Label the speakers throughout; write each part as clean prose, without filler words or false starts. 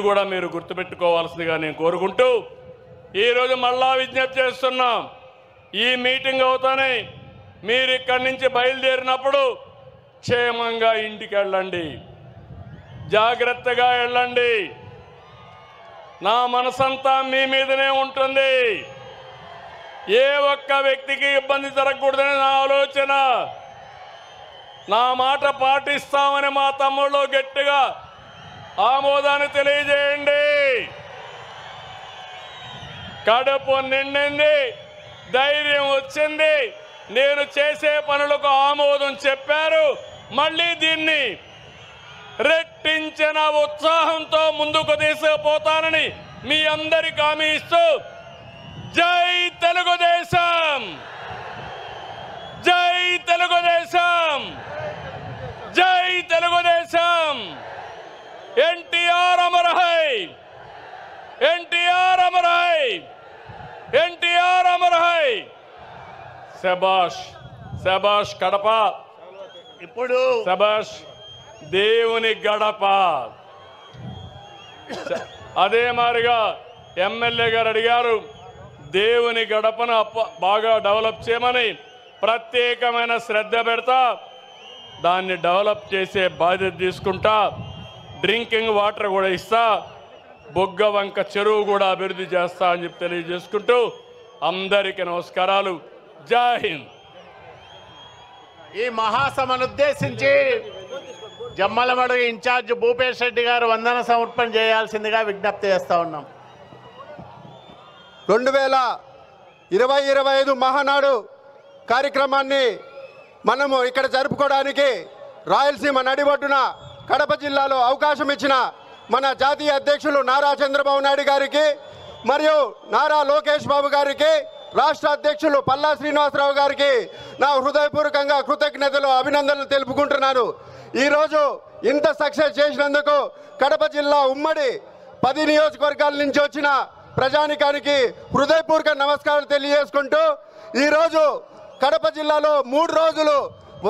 Speaker 1: కూడా మీరు గుర్తుపెట్టుకోవాల్సిందిగా నేను కోరుకుంటూ ఈరోజు మళ్ళా విజ్ఞప్తి చేస్తున్నాం. ఈ మీటింగ్ అవుతానే మీరు ఇక్కడి నుంచి బయలుదేరినప్పుడు క్షేమంగా ఇంటికి వెళ్ళండి, జాగ్రత్తగా వెళ్ళండి. నా మనసంతా మీ మీదనే ఉంటుంది. ఏ ఒక్క వ్యక్తికి ఇబ్బంది జరగకూడదని నా ఆలోచన. నా మాట పాటిస్తామని మా తమ్ముళ్ళు గట్టిగా ఆమోదాన్ని తెలియజేయండి. కడుపు నిండింది, ధైర్యం వచ్చింది, నేను చేసే పనులకు ఆమోదం చెప్పారు. మళ్ళీ దీన్ని రెట్టించిన ఉత్సాహంతో ముందుకు తీసుకుపోతానని మీ అందరికీ హామీ ఇస్తూ జై తెలుగుదేశం, జై తెలుగుదేశం, జై Telugu Desam. NTR Amar high, NTR Amar high, NTR Amar high. శబాష్ శబాష్ కడప,
Speaker 2: ఇప్పుడు
Speaker 1: శబాష్ దేవుని గడప. అదే మాదిరిగా ఎమ్మెల్యే గారు అడిగారు, దేవుని గడపను బాగా డెవలప్ చేయమని ప్రత్యేకమైన శ్రద్ధ పెడతా, దాన్ని డెవలప్ చేసే బాధ్యత తీసుకుంటా. డ్రింకింగ్ వాటర్ కూడా ఇస్తా, బొగ్గవంక చెరువు కూడా అభివృద్ధి చేస్తా అని చెప్పి తెలియజేసుకుంటూ అందరికీ నమస్కారాలు. జై హింద్.
Speaker 2: ఈ మహాసభను ఉద్దేశించి జమ్మలమడుగు ఇన్ఛార్జ్ భూపేష్ రెడ్డి గారు వందన సమర్పణ చేయాల్సిందిగా విజ్ఞప్తి చేస్తా ఉన్నాం.
Speaker 3: 2020-25 మహానాడు కార్యక్రమాన్ని మనము ఇక్కడ జరుపుకోవడానికి రాయలసీమ నడిబొడ్డున కడప జిల్లాలో అవకాశం ఇచ్చిన మన జాతీయ అధ్యక్షులు నారా చంద్రబాబు నాయుడు గారికి మరియు నారా లోకేష్ బాబు గారికి, రాష్ట్ర అధ్యక్షులు పల్లా శ్రీనివాసరావు గారికి నా హృదయపూర్వకంగా కృతజ్ఞతలు, అభినందనలు తెలుపుకుంటున్నాను. ఈరోజు ఇంత సక్సెస్ చేసినందుకు కడప జిల్లా ఉమ్మడి 10 నియోజకవర్గాల నుంచి వచ్చిన ప్రజానికానికి హృదయపూర్వక నమస్కారాలు తెలియజేసుకుంటూ, ఈరోజు కడప జిల్లాలో 3 రోజులు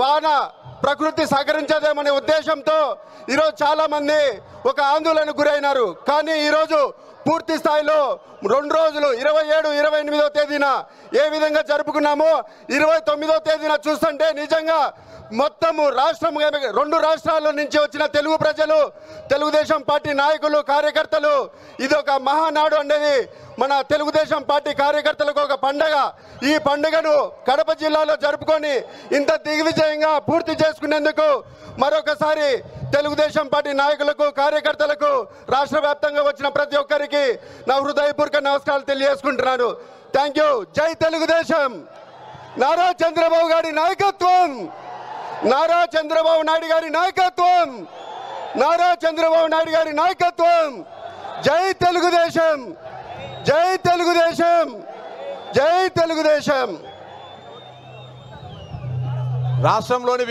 Speaker 3: వాన ప్రకృతి సహకరించదేమనే ఉద్దేశంతో ఈరోజు చాలామంది ఒక ఆందోళనకు గురైనారు. కానీ ఈరోజు పూర్తి స్థాయిలో 2 రోజులు 27, 28వ తేదీన ఏ విధంగా జరుపుకున్నామో 29వ తేదీన చూస్తుంటే నిజంగా మొత్తము రాష్ట్రం 2 రాష్ట్రాల నుంచి వచ్చిన తెలుగు ప్రజలు, తెలుగుదేశం పార్టీ నాయకులు, కార్యకర్తలు, ఇది ఒక మహానాడు అనేది మన తెలుగుదేశం పార్టీ కార్యకర్తలకు ఒక పండగ. ఈ పండుగను కడప జిల్లాలో జరుపుకొని ఇంత దిగ్విజయంగా పూర్తి చేసుకునేందుకు మరొకసారి తెలుగుదేశం పార్టీ నాయకులకు, కార్యకర్తలకు, రాష్ట్ర వ్యాప్తంగా వచ్చిన ప్రతి ఒక్కరికి నా హృదయపూర్వక నమస్కారాలు తెలియజేసుకుంటున్నాను. Thank you. జై తెలుగుదేశం. నారా చంద్రబాబు గారి నాయకత్వం, నారా చంద్రబాబు నాయుడు గారి నాయకత్వం, నారా చంద్రబాబు నాయుడు గారి నాయకత్వం. జై తెలుగుదేశం, జై తెలుగుదేశం, జై తెలుగుదేశం.
Speaker 4: రాష్ట్రంలోని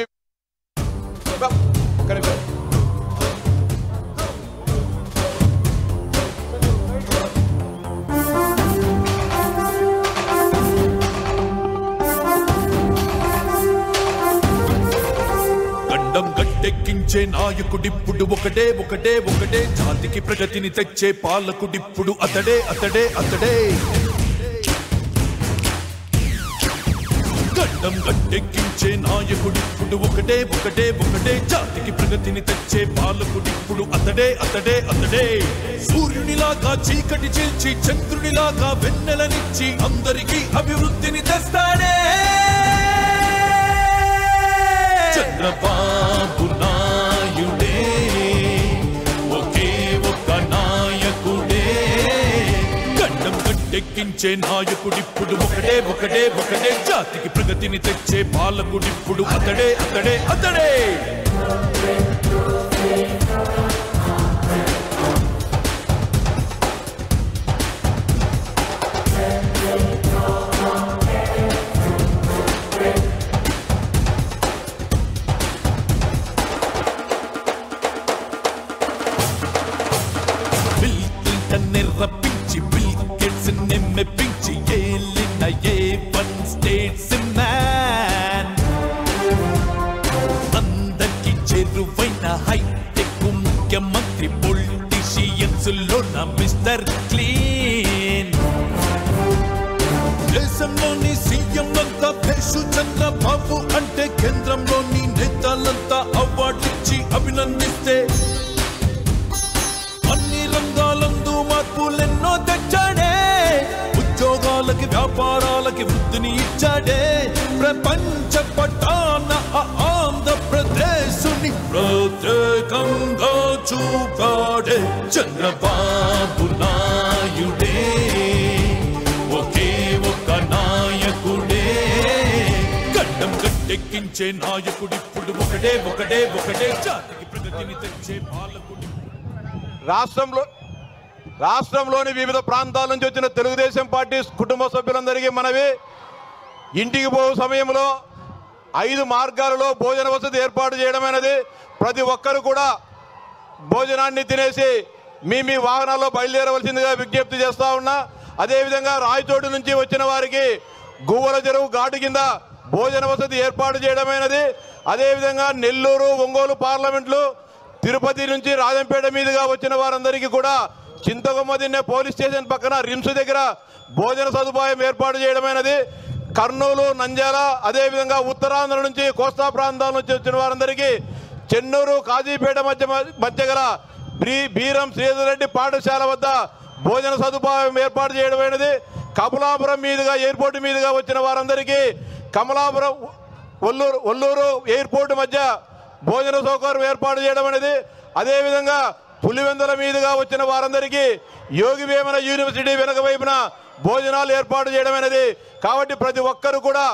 Speaker 5: గండం గట్టెక్కించే నాయకుడిప్పుడు ఒకటే ఒకటే ఒకటే, జాతికి ప్రగతిని తెచ్చే పాలకుడిప్పుడు అతడే అతడే అతడే. గండం గట్టెక్కించే నాయకుడిప్పుడు ఒకటే ఒకటే ఒకటే, జాతికి ప్రగతిని తెచ్చే పాలకుడిప్పుడు అతడే అతడే అతడే. సూర్యునిలాగా చీకటి చీల్చి, చంద్రునిలాగా వెన్నెలనిచ్చి అందరికీ అభివృద్ధిని తెస్తాడే చంద్రబాబు నాయుడే. ఒకే ఒక్క నాయకుడే, గండం గట్టెక్కించే నాయకుడిప్పుడు ఒకటే ఒకటే ఒకటే, జాతికి ప్రగతిని తెచ్చే పాలకుడిప్పుడు అతడే అతడే అతడే. రప్పించి బిల్ గేట్స్ మెప్పించి ఏలిన A1 స్టేట్స్ మ్యాన్, అందరికి చేరువైన హై చేతుల్లో నా మిస్టర్ క్లీన్. దేశంలోని సీఎం అంతా భేషు చంద్రబాబు అంటే కేంద్రంలోని నేతలంతా అవార్డిచ్చి అభినందిస్తే అన్ని రంగాలందు మార్పులెన్నో తెచ్చాడే. ఉద్యోగాలకి వ్యాపారాలకి వృద్ధిని ఇచ్చాడే. ప్రపంచ పటాన ఆంధ్రప్రదేశుని ప్రత్యేకంగా చూపాడే. చంద్రబాబు నాయుడే ఒకే ఒక నాయకుడే. గడ్డం గట్టెక్కించే నాయకుడిప్పుడు ఒకటే ఒకటే ఒకటే. జాతికి ప్రగతిని తెచ్చే పాలకుడు.
Speaker 4: రాష్ట్రంలోని వివిధ ప్రాంతాల నుంచి వచ్చిన తెలుగుదేశం పార్టీ కుటుంబ సభ్యులందరికీ మనవి, ఇంటికి పోయే సమయంలో 5 మార్గాలలో భోజన వసతి ఏర్పాటు చేయడం అనేది ప్రతి ఒక్కరు కూడా భోజనాన్ని తినేసి మీ వాహనాల్లో బయలుదేరవలసిందిగా విజ్ఞప్తి చేస్తా ఉన్నా. అదేవిధంగా రాయచోటు నుంచి వచ్చిన వారికి గువ్వల చెరువు ఘాటు కింద భోజన వసతి ఏర్పాటు చేయడమైనది. అదేవిధంగా నెల్లూరు, ఒంగోలు పార్లమెంట్లు, తిరుపతి నుంచి రాజంపేట మీదుగా వచ్చిన వారందరికీ కూడా చింతకొమ్మదిన్నె పోలీస్ స్టేషన్ పక్కన రిమ్స్ దగ్గర భోజన సదుపాయం ఏర్పాటు చేయడమైనది. కర్నూలు, నంద్యాల, అదేవిధంగా ఉత్తరాంధ్ర నుంచి కోస్తా ప్రాంతాల నుంచి వచ్చిన వారందరికీ చెన్నూరు, కాజీపేట మధ్య గల బీరం శ్రీధర్రెడ్డి పాఠశాల వద్ద భోజన సదుపాయం ఏర్పాటు చేయడమైనది. కమలాపురం మీదుగా ఎయిర్పోర్టు మీదుగా వచ్చిన వారందరికీ కమలాపురం ఒల్లూరు ఎయిర్పోర్టు మధ్య భోజన సౌకర్యం ఏర్పాటు చేయడం అనేది. అదేవిధంగా పులివెందుల మీదుగా వచ్చిన వారందరికీ యోగి వేమన యూనివర్సిటీ వెనక వైపున భోజనాలు ఏర్పాటు చేయడం అనేది. కాబట్టి ప్రతి ఒక్కరు కూడా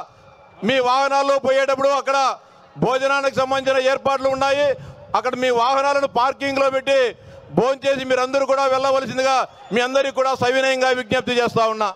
Speaker 4: మీ వాహనాల్లో పోయేటప్పుడు అక్కడ భోజనానికి సంబంధించిన ఏర్పాట్లు ఉన్నాయి. అక్కడ మీ వాహనాలను పార్కింగ్లో పెట్టి భోంచేసి మీరందరూ కూడా వెళ్ళవలసిందిగా మీ అందరికీ కూడా సవినయంగా విజ్ఞప్తి చేస్తా ఉన్నా.